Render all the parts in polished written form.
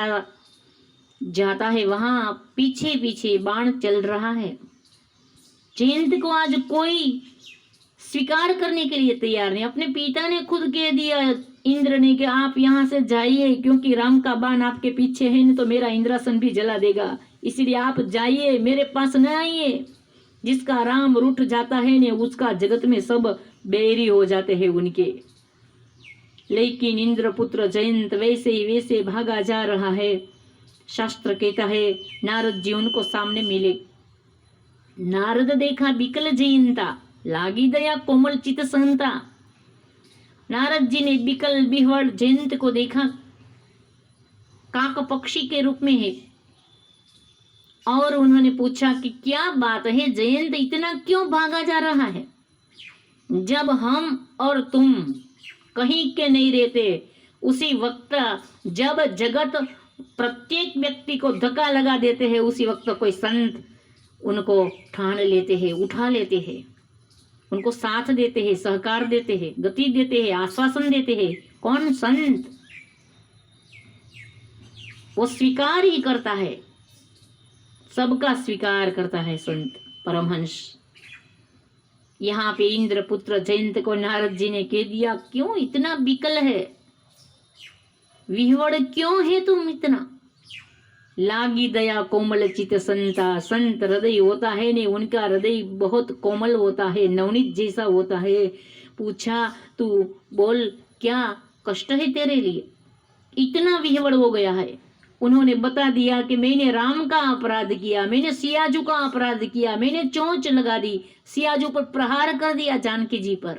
जाता है वहां पीछे पीछे बाण चल रहा है। जयंत को आज कोई स्वीकार करने के लिए तैयार नहीं। अपने पिता ने खुद कह दिया इंद्र ने कि आप यहाँ से जाइए, क्योंकि राम का बाण आपके पीछे है न तो मेरा इंद्रासन भी जला देगा, इसलिए आप जाइए, मेरे पास न आइए। जिसका राम रूठ जाता है ने उसका जगत में सब बैरी हो जाते हैं उनके। लेकिन इंद्रपुत्र जयंत वैसे ही वैसे भागा जा रहा है। शास्त्र कहता है नारद जी उनको सामने मिले। नारद देखा बिकल जयंता, लागी दया कोमल चित सहंता। नारद जी ने बिकल बिहवड़ जयंत को देखा, काक पक्षी के रूप में है, और उन्होंने पूछा कि क्या बात है जयंत, इतना क्यों भागा जा रहा है? जब हम और तुम कहीं के नहीं रहते, उसी वक्त जब जगत प्रत्येक व्यक्ति को धक्का लगा देते हैं, उसी वक्त कोई संत उनको ठान लेते हैं, उठा लेते हैं, उनको साथ देते हैं, सहकार देते हैं, गति देते हैं, आश्वासन देते हैं। कौन? संत। वो स्वीकार ही करता है, सबका स्वीकार करता है संत परमहंस। यहाँ पे इंद्रपुत्र जयंत को नारद जी ने कह दिया, क्यों इतना विकल है, विह्वल क्यों है तुम इतना? लागी दया कोमल चित संता। संत हृदय होता है ने, उनका हृदय बहुत कोमल होता है, नवनीत जैसा होता है। पूछा तू बोल, क्या कष्ट है तेरे लिए? इतना विह्वल हो गया है। उन्होंने बता दिया कि मैंने राम का अपराध किया, मैंने सियाजू का अपराध किया, मैंने चोंच लगा दी, सियाजू पर प्रहार कर दिया जानकी जी पर,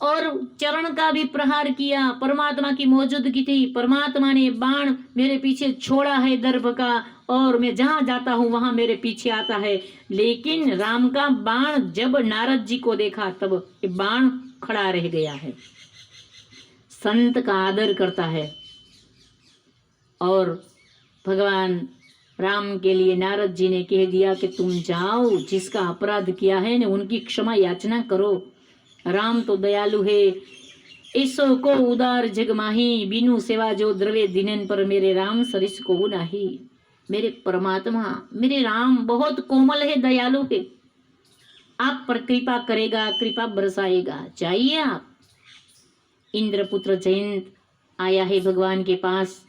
और चरण का भी प्रहार किया। परमात्मा की मौजूदगी थी, परमात्मा ने बाण मेरे पीछे छोड़ा है दर्भ का, और मैं जहां जाता हूं वहां मेरे पीछे आता है। लेकिन राम का बाण जब नारद जी को देखा तब ये बाण खड़ा रह गया है। संत का आदर करता है। और भगवान राम के लिए नारद जी ने कह दिया कि तुम जाओ, जिसका अपराध किया है ने उनकी क्षमा याचना करो। राम तो दयालु है, ईसो को उदार जग माही, बिनु सेवा जो द्रवे दिनन पर मेरे राम सरिस को नाही। मेरे परमात्मा, मेरे राम बहुत कोमल है, दयालु है, आप पर कृपा करेगा, कृपा बरसाएगा, चाहिए आप। इंद्रपुत्र जयंत आया है भगवान के पास,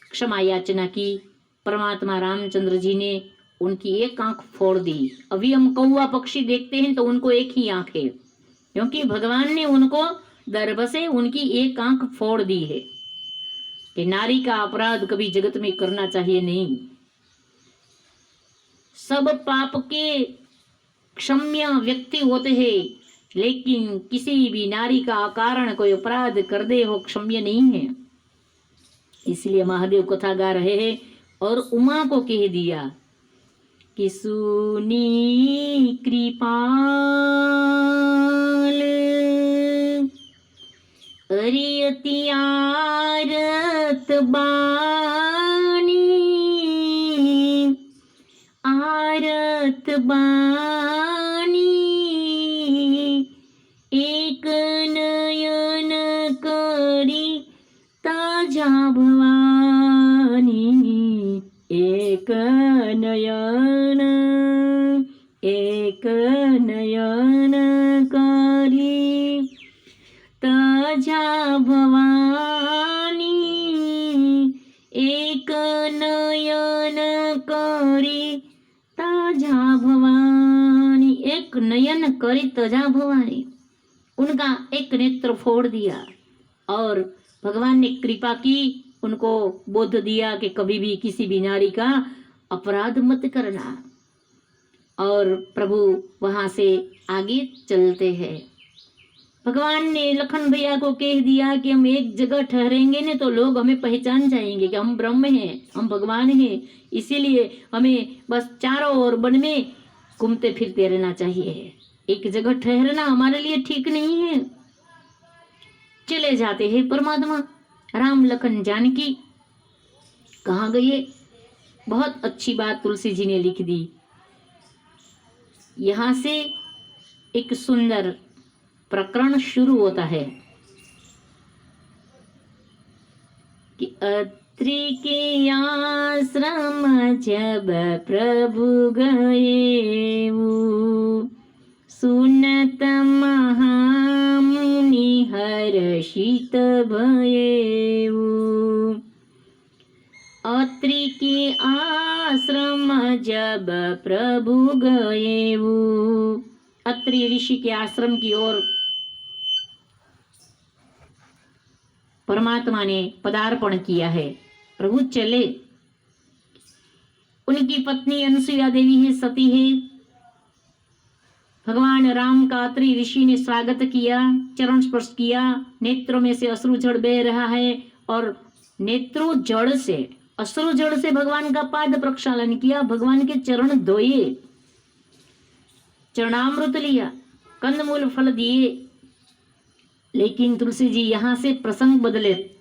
क्षमा याचना की। परमात्मा रामचंद्र जी ने उनकी एक आंख फोड़ दी। अभी हम कौवा पक्षी देखते हैं तो उनको एक ही आंख है, क्योंकि भगवान ने उनको दर्भ से उनकी एक आंख फोड़ दी है कि नारी का अपराध कभी जगत में करना चाहिए नहीं। सब पाप के क्षम्य व्यक्ति होते हैं, लेकिन किसी भी नारी का अकारण कोई अपराध कर दे वो क्षम्य नहीं है। इसलिए महादेव कथा गा रहे हैं और उमा को कह दिया कि सुनी कृपाल अरियति आरत बानी, आरत बानी एक नयन करी ताजा भवानी, एक नयन, एक नयन करी ताजा भवानी, एक नयन करी ताजा भवानी। एक नयन करी ताजा भवानी, उनका एक नेत्र फोड़ दिया और भगवान ने कृपा की, उनको बोध दिया कि कभी भी किसी भी नारी का अपराध मत करना। और प्रभु वहां से आगे चलते हैं। भगवान ने लखन भैया को कह दिया कि हम एक जगह ठहरेंगे न तो लोग हमें पहचान जाएंगे कि हम ब्रह्म हैं, हम भगवान हैं। इसीलिए हमें बस चारों ओर वन में घूमते फिरते रहना चाहिए, एक जगह ठहरना हमारे लिए ठीक नहीं है। चले जाते हैं परमात्मा। राम लखन जानकी कहाँ गए? बहुत अच्छी बात तुलसी जी ने लिख दी। यहाँ से एक सुंदर प्रकरण शुरू होता है कि अत्रि के आश्रम जब प्रभु गए वो, सुनत महामुनि हर्षित भयेऊ। अत्रि के आश्रम जब प्रभु गएऊ, अत्रि ऋषि के आश्रम की ओर परमात्मा ने पदार्पण किया है। प्रभु चले, उनकी पत्नी अनुसुईया देवी है, सती है। भगवान राम का अत्रि ऋषि ने स्वागत किया, चरण स्पर्श किया, नेत्रों में से अश्रु जड़ बह रहा है और नेत्रों जड़ से, अश्रु जड़ से भगवान का पाद प्रक्षालन किया, भगवान के चरण धोए, चरणामृत लिया, कंदमूल फल दिए। लेकिन तुलसी जी यहाँ से प्रसंग बदले,